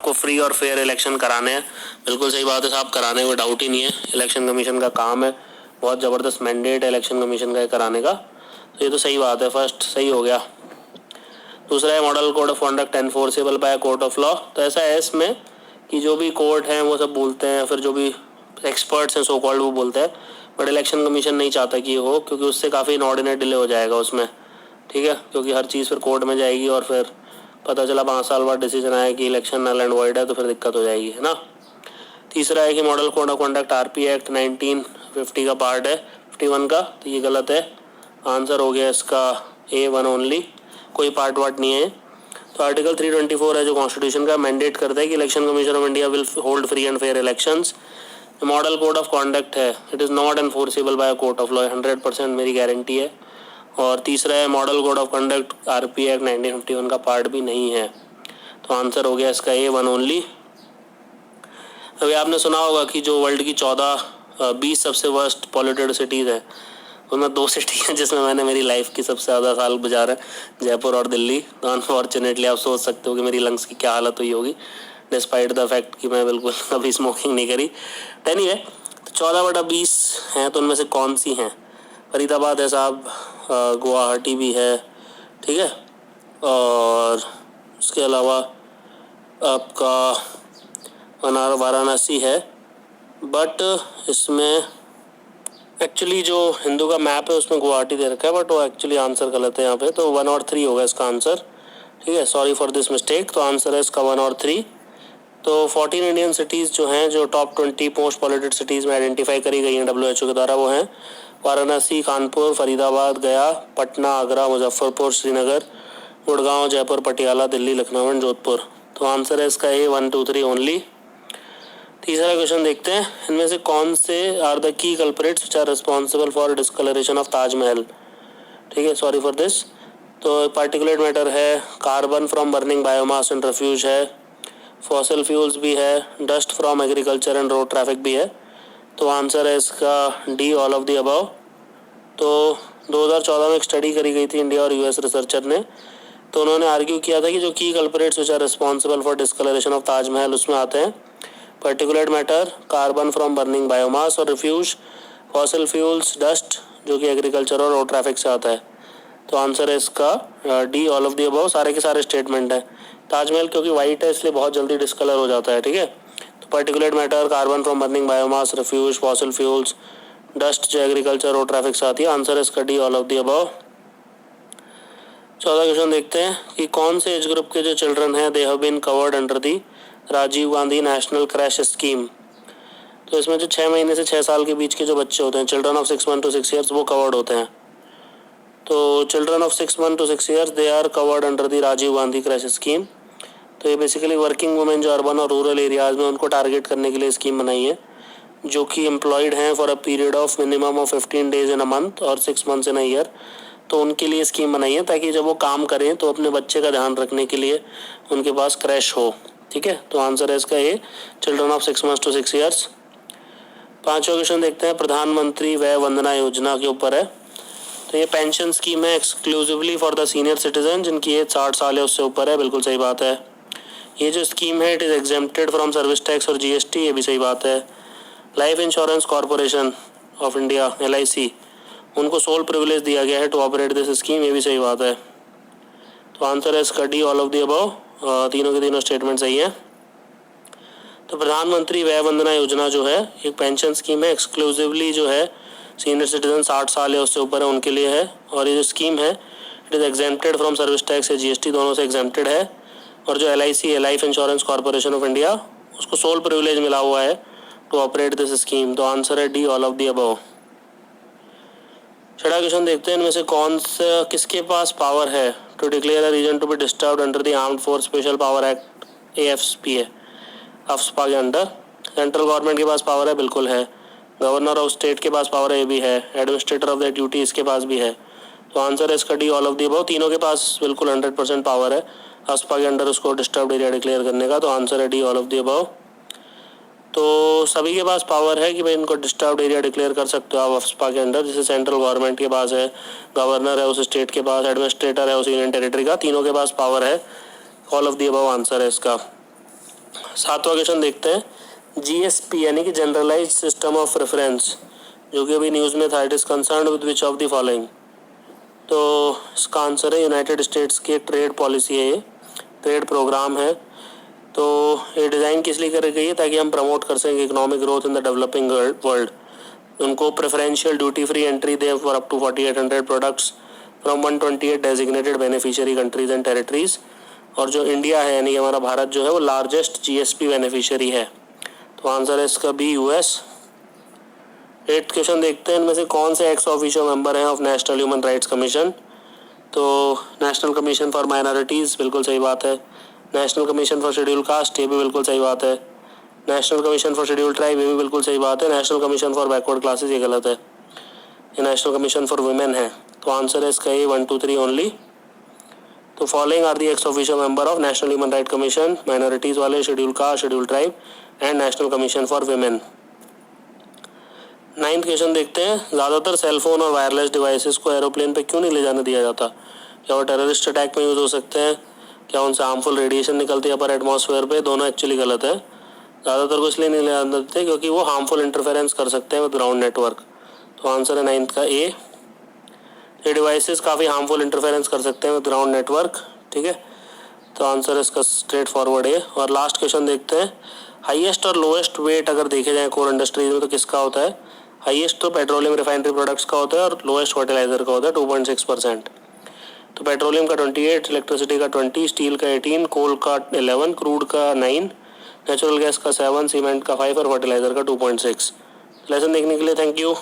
आपको फ्री और fair election कराने हैं। बिल्कुल सही बात है साहब, कराने में डाउट ही नहीं है, इलेक्शन कमीशन का काम है, बहुत ज़बरदस्त मैंडेट है इलेक्शन कमीशन का कराने का, तो ये तो सही बात है, फर्स्ट सही हो गया। दूसरा है model code of conduct enforceable by court of law. तो ऐसा है इसमें कि जो भी कोर्ट हैं वो सब बोलते हैं, फिर जो भी एक्सपर्ट्स हैं सो कॉल्ड वो बोलते हैं, बट इलेक्शन कमीशन नहीं चाहता कि ये हो, क्योंकि उससे काफ़ी इनऑर्डिनेट डिले हो जाएगा उसमें, ठीक है, क्योंकि हर चीज़ फिर कोर्ट में जाएगी और फिर पता चला 5 साल बाद डिसीजन आया कि इलेक्शन नल एंड वॉइड है, तो फिर दिक्कत हो जाएगी, है ना। तीसरा है कि model code of conduct RP act 1950 का पार्ट है 51 का, तो ये गलत है। आंसर हो गया इसका A1 ओनली, कोई पार्ट वार्ट नहीं है। तो आर्टिकल 324 है जो कॉन्स्टिट्यूशन का मैंडेट करता है कि election commission of India will hold free and fair elections. Model code of conduct है, it is not enforceable by court of law, 100% मेरी गारंटी है। और तीसरा है model code of conduct RP act 1951 का पार्ट भी नहीं है, तो आंसर हो गया इसका A1 ओनली। अभी आपने सुना होगा कि जो वर्ल्ड की 20 सबसे वर्स्ट पॉल्यूटेड सिटीज़ हैं उनमें 2 सिटी हैं जिसमें मैंने मेरी लाइफ की सबसे ज़्यादा साल गुजारा है, जयपुर और दिल्ली। तो अनफॉर्चुनेटली आप सोच सकते हो कि मेरी लंग्स की क्या हालत हुई होगी, डिस्पाइट द फैक्ट कि मैं बिल्कुल कभी स्मोकिंग नहीं करी। एनीवे, तो 14/20 हैं, तो उनमें से कौन सी हैं? फरीदाबाद है साहब, गुवाहाटी भी है, ठीक है, और उसके अलावा आपका वाराणसी है, बट इसमें एक्चुअली जो हिंदू का मैप है उसमें गुवाहाटी दे रखा है, बट वो एक्चुअली आंसर गलत है यहाँ पे, तो 1 और 3 होगा इसका आंसर, ठीक है, सॉरी फॉर दिस मिस्टेक। तो आंसर है इसका 1 और 3। तो 14 इंडियन सिटीज़ जो हैं जो टॉप 20 मोस्ट पॉल्यूटेड सिटीज़ में आइडेंटिफाई करी गई हैं WHO के द्वारा, वो हैं वाराणसी, कानपुर, फरीदाबाद, गया, पटना, आगरा, मुजफ्फरपुर, श्रीनगर, गुड़गांव, जयपुर, पटियाला, दिल्ली, लखनऊ एंड जोधपुर। तो आंसर है इसका A1, 2, 3 ओनली। तीसरा क्वेश्चन देखते हैं, इनमें से कौन से are the key culprits which are responsible for discoloration of Taj Mahal, ठीक है, सॉरी फॉर दिस। तो पार्टिकुलेट मैटर है, carbon from burning biomass and refuse है, फॉसिल फ्यूल्स भी है, dust from agriculture and road traffic भी है। तो आंसर है इसका D, all of the above. तो 2014 में एक स्टडी करी गई थी इंडिया और US रिसर्चर ने, तो उन्होंने आर्ग्यू किया था कि जो key culprits which are responsible for discoloration of Taj Mahal उसमें आते हैं particulate matter, carbon from burning biomass और रिफ्यूज, फॉसिल फ्यूल्स, डस्ट जो कि एग्रीकल्चर और रोड ट्रैफिक से आता है। तो आंसर है इसका D, all of the above. सारे के सारे स्टेटमेंट है। ताजमहल क्योंकि वाइट है इसलिए बहुत जल्दी डिस्कलर हो जाता है, ठीक है। तो particulate matter, carbon from burning biomass, refuse, fossil fuels, dust जो एग्रीकल्चर रोड ट्रैफिक से आती है। आंसर है इसका D, all of the above. 14 question देखते हैं कि कौन से एज ग्रुप के जो चिल्ड्रन हैं they have been covered under the Rajiv Gandhi national creche scheme. तो इसमें जो 6 महीने से 6 साल के बीच के जो बच्चे होते हैं, children of 6 month to 6 years, वो कवर्ड होते हैं। तो children of 6 month to 6 years they are covered under the Rajiv Gandhi creche scheme. तो ये बेसिकली वर्किंग वुमेन जो अर्बन और रूरल एरियाज़ में उनको टारगेट करने के लिए स्कीम बनाई है, जो कि एम्प्लॉयड हैं for a period of minimum of 15 days in a month और 6 मंथ्स इन अ ईयर। तो उनके लिए स्कीम बनाई है ताकि जब वो काम करें तो अपने बच्चे का ध्यान रखने के लिए उनके पास क्रैश हो, ठीक है। तो आंसर है इसका A, children of 6 months to 6 years. 5वां क्वेश्चन देखते हैं, प्रधानमंत्री वय वंदना योजना के ऊपर है। तो ये पेंशन स्कीम है exclusively for the senior citizen जिनकी एज 60 साल है उससे ऊपर है, बिल्कुल सही बात है। ये जो स्कीम है it is exempted from service tax और GST, ये भी सही बात है। Life insurance corporation of India LIC, उनको सोल प्रिविलेज दिया गया है टू ऑपरेट दिस स्कीम, ये भी सही बात है। तो आंसर है इसका D, all of the above. तीनों के तीनों स्टेटमेंट सही है। तो प्रधानमंत्री वय वंदना योजना जो है एक पेंशन स्कीम है, एक्सक्लूसिवली जो है सीनियर सिटीजन 60 साल है उससे ऊपर है उनके लिए है। और ये जो स्कीम है it is exempted from service tax या GST, दोनों से एग्जेम्प्टेड है। और जो LIC है, life insurance corporation of India, उसको सोल प्रिविलेज मिला हुआ है टू ऑपरेट दिस स्कीम। तो आंसर है D, all of the above. 6वां क्वेश्चन देखते हैं, इनमें से कौन सा किसके पास पावर है to declare a region to be disturbed under the armed force special power act AFSPA, AFSPA के अंडर। सेंट्रल गवर्नमेंट के पास पावर है, बिल्कुल है। गवर्नर ऑफ स्टेट के पास पावर है, ये भी है। एडमिनिस्ट्रेटर ऑफ द ड्यूटी इसके पास भी है। तो आंसर है इसका D, all of the above. तीनों के पास बिल्कुल 100% पावर है अफ्सपा के अंडर उसको डिस्टर्ब्ड एरिया डिक्लेयर करने का। तो आंसर है D, all of the above. तो सभी के पास पावर है कि भाई इनको डिस्टर्ब्ड एरिया डिक्लेयर कर सकते हो आप अफ्सपा के अंडर, जैसे सेंट्रल गवर्नमेंट के पास है, गवर्नर है उस स्टेट के पास, एडमिनिस्ट्रेटर है उस यूनियन टेरिटरी का, तीनों के पास पावर है। All of the above answer है इसका। 7वां क्वेश्चन देखते हैं, GSP यानी कि जनरलाइज्ड सिस्टम ऑफ प्रेफरेंस, जो कि अभी न्यूज़ में था, it is concerned with which of the following. तो इसका आंसर है यूनाइटेड स्टेट्स की एक ट्रेड पॉलिसी है, ये ट्रेड प्रोग्राम है। तो ये डिज़ाइन किस लिए करी गई है, ताकि हम प्रमोट कर सकें economic growth in the developing world. उनको प्रेफरेंशियल ड्यूटी फ्री एंट्री दे for up to 4800 products from 128 designated beneficiary countries and territories. और जो इंडिया है यानी कि हमारा भारत जो है वो लार्जेस्ट GSP बेनिफिशियरी है। तो आंसर है इसका बी, US। 8th क्वेश्चन देखते हैं, इनमें से कौन से एक्स ऑफिशियो मेंबर हैं of national human rights commission. तो नेशनल कमीशन फॉर माइनॉरिटीज़, बिल्कुल सही बात है। National commission for schedule caste, ये भी बिल्कुल सही बात है। National commission for schedule tribe, ये भी बिल्कुल सही बात है। National commission for backward classes, ये गलत है, ये नेशनल कमीशन फॉर वुमेन है। तो आंसर है इसका ये 1 2 3 ओनली। तो following are the ex officio member of national human right commission, minorities वाले, schedule caste, schedule tribe and national commission for women. 9th question देखते हैं, ज़्यादातर सेलफोन और वायरलेस डिवाइसेस को एरोप्लेन पे क्यों नहीं ले जाने दिया जाता। क्या वो टेररिस्ट अटैक में यूज़ हो सकते हैं, क्या उनसे हार्मफुल रेडिएशन निकलती है अपर एटमॉस्फेयर पे। दोनों एक्चुअली गलत है। ज़्यादातर को इसलिए नहीं ले जाने देते क्योंकि वो हार्मफुल इंटरफेरेंस कर सकते हैं विद ग्राउंड नेटवर्क। तो आंसर है 9th का ए। ये डिवाइसेस काफ़ी हार्मफुल इंटरफेरेंस कर सकते हैं विद ग्राउंड नेटवर्क, ठीक है। तो आंसर है इसका स्ट्रेट फॉरवर्ड है। और लास्ट क्वेश्चन देखते हैं, हाईएस्ट और लोएस्ट वेट अगर देखे जाए कोर इंडस्ट्रीज में तो किसका होता है। हाईएस्ट तो पेट्रोलियम रिफाइनरी प्रोडक्ट्स का होता है और लोएस्ट फर्टिलाइजर का होता है 2.6%। तो पेट्रोलियम का 28, इलेक्ट्रिसिटी का 20, स्टील का 18, कोल का 11, क्रूड का 9, नेचुरल गैस का 7, सीमेंट का 5 और फर्टिलाइजर का 2.6। लेसन देखने के लिए थैंक यू।